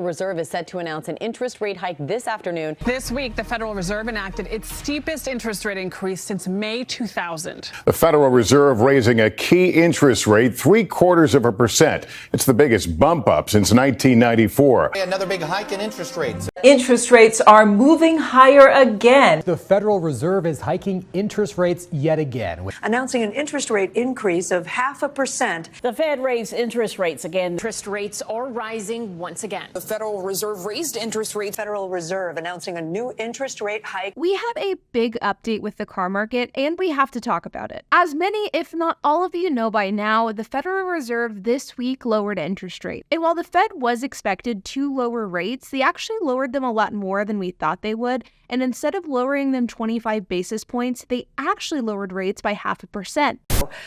Reserve is set to announce an interest rate hike this afternoon. This week, the Federal Reserve enacted its steepest interest rate increase since May 2000. The Federal Reserve raising a key interest rate 0.75%. It's the biggest bump up since 1994. Another big hike in interest rates. Interest rates are moving higher again. The Federal Reserve is hiking interest rates yet again, announcing an interest rate increase of 0.5%. The Fed raised interest rates again. Interest rates are rising once again. The Federal Reserve raised interest rates. Federal Reserve announcing a new interest rate hike. We have a big update with the car market, and we have to talk about it. As many, if not all of you know by now, the Federal Reserve this week lowered interest rates. And while the Fed was expected to lower rates, they actually lowered them a lot more than we thought they would. And instead of lowering them 25 basis points, they actually lowered rates by 0.5%.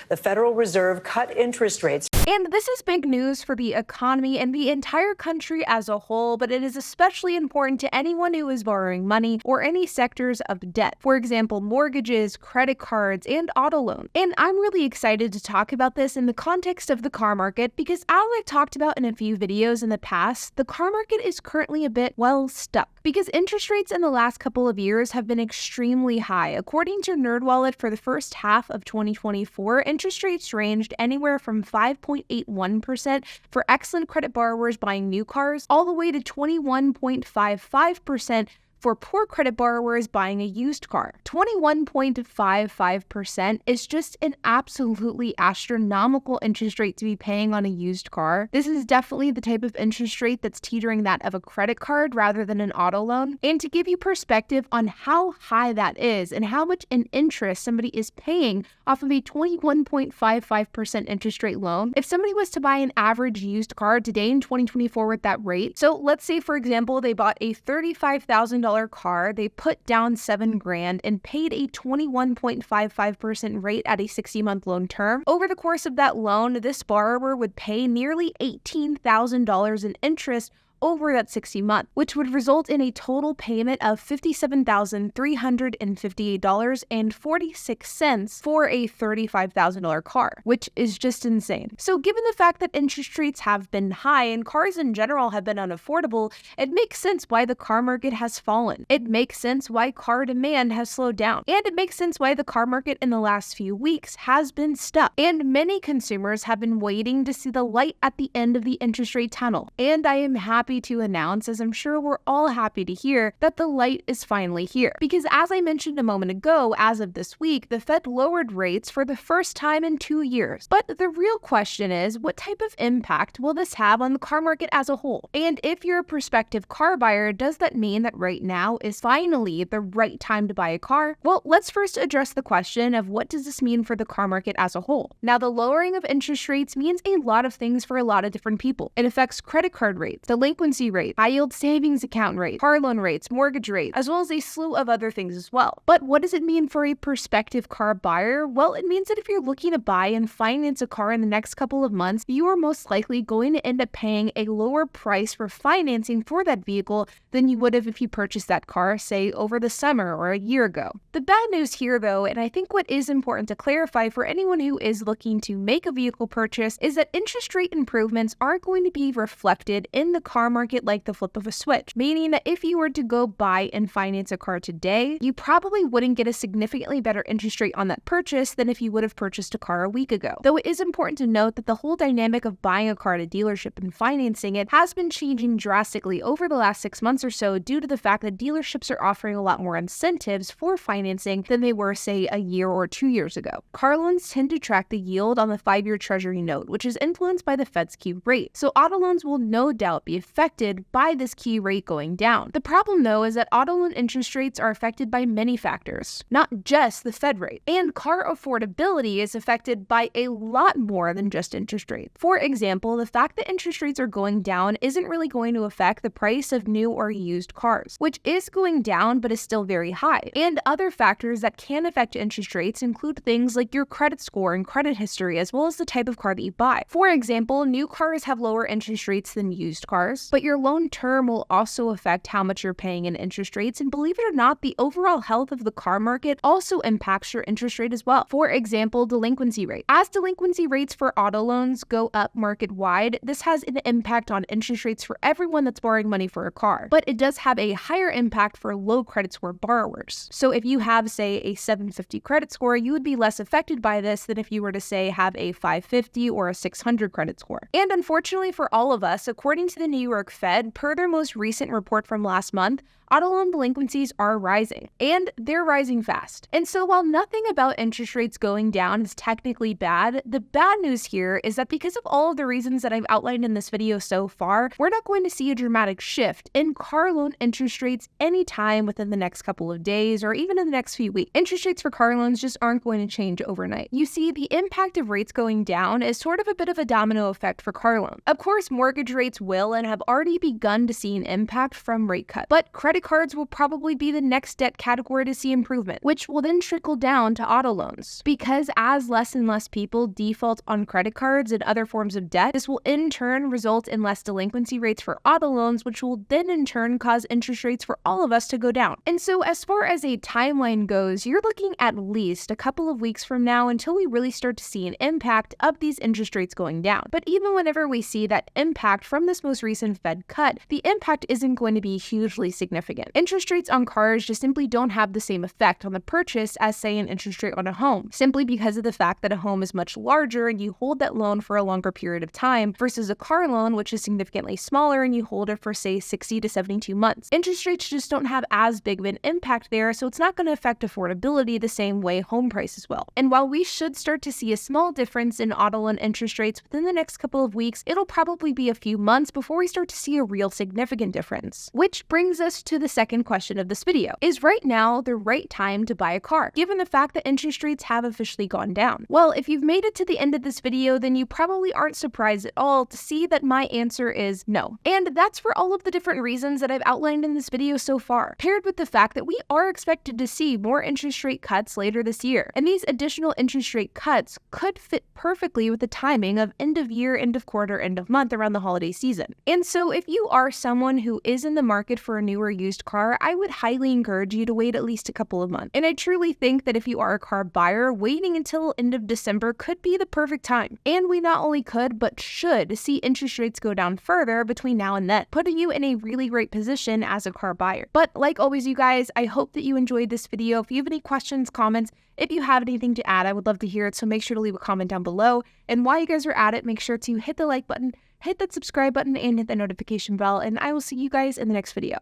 The Federal Reserve cut interest rates. And this is big news for the economy and the entire country as a whole, but it is especially important to anyone who is borrowing money or any sectors of debt. For example, mortgages, credit cards, and auto loans. And I'm really excited to talk about this in the context of the car market because as I've talked about in a few videos in the past, the car market is currently a bit, well, stuck. Because interest rates in the last couple of years have been extremely high. According to NerdWallet, for the first half of 2024, interest rates ranged anywhere from 5.81% for excellent credit borrowers buying new cars, all the way to 21.55% for poor credit borrowers buying a used car. 21.55% is just an absolutely astronomical interest rate to be paying on a used car. This is definitely the type of interest rate that's teetering that of a credit card rather than an auto loan. And to give you perspective on how high that is and how much in interest somebody is paying off of a 21.55% interest rate loan, if somebody was to buy an average used car today in 2024 with that rate, so let's say, for example, they bought a $35,000 car, they put down $7,000 and paid a 21.55% rate at a 60-month loan term. Over the course of that loan, this borrower would pay nearly $18,000 in interest over that 60 months, which would result in a total payment of $57,358.46 for a $35,000 car, which is just insane. So given the fact that interest rates have been high and cars in general have been unaffordable, it makes sense why the car market has fallen. It makes sense why car demand has slowed down. And it makes sense why the car market in the last few weeks has been stuck. And many consumers have been waiting to see the light at the end of the interest rate tunnel. And I am happy to announce, as I'm sure we're all happy to hear, that the light is finally here. Because as I mentioned a moment ago, as of this week, the Fed lowered rates for the first time in 2 years. But the real question is, what type of impact will this have on the car market as a whole? And if you're a prospective car buyer, does that mean that right now is finally the right time to buy a car? Well, let's first address the question of what does this mean for the car market as a whole? Now, the lowering of interest rates means a lot of things for a lot of different people. It affects credit card rates, delinquency rate, high-yield savings account rate, car loan rates, mortgage rate, as well as a slew of other things as well. But what does it mean for a prospective car buyer? Well, it means that if you're looking to buy and finance a car in the next couple of months, you are most likely going to end up paying a lower price for financing for that vehicle than you would have if you purchased that car, say, over the summer or a year ago. The bad news here, though, and I think what is important to clarify for anyone who is looking to make a vehicle purchase, is that interest rate improvements aren't going to be reflected in the car market like the flip of a switch, meaning that if you were to go buy and finance a car today, you probably wouldn't get a significantly better interest rate on that purchase than if you would have purchased a car a week ago. Though it is important to note that the whole dynamic of buying a car at a dealership and financing it has been changing drastically over the last 6 months or so due to the fact that dealerships are offering a lot more incentives for financing than they were, say, a year or 2 years ago. Car loans tend to track the yield on the 5-year Treasury note, which is influenced by the Fed's key rate. So auto loans will no doubt be affected by this key rate going down. The problem, though, is that auto loan interest rates are affected by many factors, not just the Fed rate. And car affordability is affected by a lot more than just interest rates. For example, the fact that interest rates are going down isn't really going to affect the price of new or used cars, which is going down but is still very high. And other factors that can affect interest rates include things like your credit score and credit history, as well as the type of car that you buy. For example, new cars have lower interest rates than used cars. values, but your loan term will also affect how much you're paying in interest rates. And believe it or not, the overall health of the car market also impacts your interest rate as well. For example, delinquency rate. As delinquency rates for auto loans go up market-wide, this has an impact on interest rates for everyone that's borrowing money for a car. But it does have a higher impact for low credit score borrowers. So if you have, say, a 750 credit score, you would be less affected by this than if you were to, say, have a 550 or a 600 credit score. And unfortunately for all of us, according to the New York Fed, per their most recent report from last month, auto loan delinquencies are rising, and they're rising fast. And so while nothing about interest rates going down is technically bad, the bad news here is that because of all of the reasons that I've outlined in this video so far, we're not going to see a dramatic shift in car loan interest rates anytime within the next couple of days or even in the next few weeks. Interest rates for car loans just aren't going to change overnight. You see, the impact of rates going down is sort of a bit of a domino effect for car loans. Of course, mortgage rates will and have already begun to see an impact from rate cuts, but credit cards will probably be the next debt category to see improvement, which will then trickle down to auto loans. Because as less and less people default on credit cards and other forms of debt, this will in turn result in less delinquency rates for auto loans, which will then in turn cause interest rates for all of us to go down. And so as far as a timeline goes, you're looking at least a couple of weeks from now until we really start to see an impact of these interest rates going down. But even whenever we see that impact from this most recent Fed cut, the impact isn't going to be hugely significant. Interest rates on cars just simply don't have the same effect on the purchase as, say, an interest rate on a home, simply because of the fact that a home is much larger and you hold that loan for a longer period of time versus a car loan, which is significantly smaller and you hold it for, say, 60 to 72 months. Interest rates just don't have as big of an impact there, so it's not going to affect affordability the same way home prices will. And while we should start to see a small difference in auto loan interest rates within the next couple of weeks, it'll probably be a few months before we start to see a real significant difference. Which brings us to the second question of this video. Is right now the right time to buy a car, given the fact that interest rates have officially gone down? Well, if you've made it to the end of this video, then you probably aren't surprised at all to see that my answer is no. And that's for all of the different reasons that I've outlined in this video so far, paired with the fact that we are expected to see more interest rate cuts later this year. And these additional interest rate cuts could fit perfectly with the timing of end of year, end of quarter, end of month around the holiday season. And so if you are someone who is in the market for a new or used car, I would highly encourage you to wait at least a couple of months. And I truly think that if you are a car buyer, waiting until end of December could be the perfect time. And we not only could, but should see interest rates go down further between now and then, putting you in a really great position as a car buyer. But like always, you guys, I hope that you enjoyed this video. If you have any questions, comments, if you have anything to add, I would love to hear it. So make sure to leave a comment down below. And while you guys are at it, make sure to hit the like button, hit that subscribe button, and hit the notification bell. And I will see you guys in the next video.